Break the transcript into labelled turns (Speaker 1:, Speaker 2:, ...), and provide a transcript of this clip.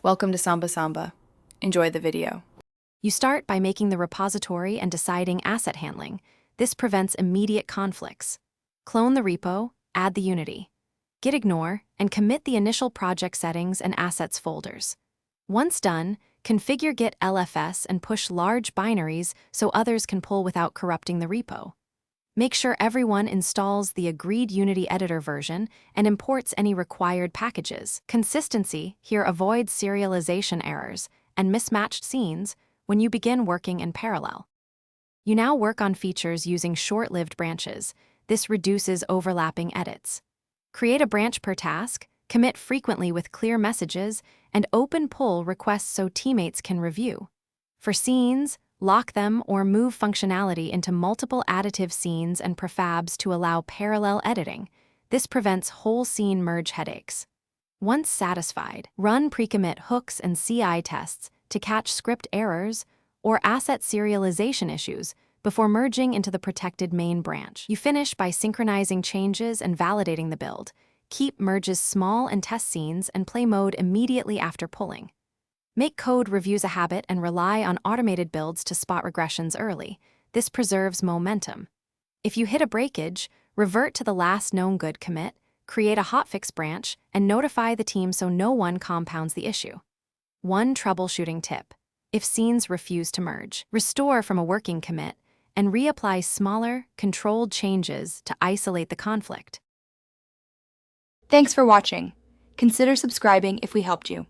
Speaker 1: Welcome to Samba Samba. Enjoy the video.
Speaker 2: You start by making the repository and deciding asset handling. This prevents immediate conflicts. Clone the repo, add the Unity. Git ignore, and commit the initial project settings and assets folders. Once done, configure Git LFS and push large binaries so others can pull without corrupting the repo. Make sure everyone installs the agreed Unity editor version and imports any required packages. Consistency here avoids serialization errors and mismatched scenes when you begin working in parallel. You now work on features using short-lived branches. This reduces overlapping edits. Create a branch per task, commit frequently with clear messages, and open pull requests so teammates can review. For scenes, lock them or move functionality into multiple additive scenes and prefabs to allow parallel editing. This prevents whole scene merge headaches. Once satisfied, run pre-commit hooks and CI tests to catch script errors or asset serialization issues before merging into the protected main branch. You finish by synchronizing changes and validating the build. Keep merges small and test scenes and play mode immediately after pulling. Make code reviews a habit and rely on automated builds to spot regressions early. This preserves momentum. If you hit a breakage, revert to the last known good commit, create a hotfix branch, and notify the team so no one compounds the issue. One troubleshooting tip: if scenes refuse to merge, restore from a working commit and reapply smaller, controlled changes to isolate the conflict.
Speaker 3: Thanks for watching. Consider subscribing if we helped you.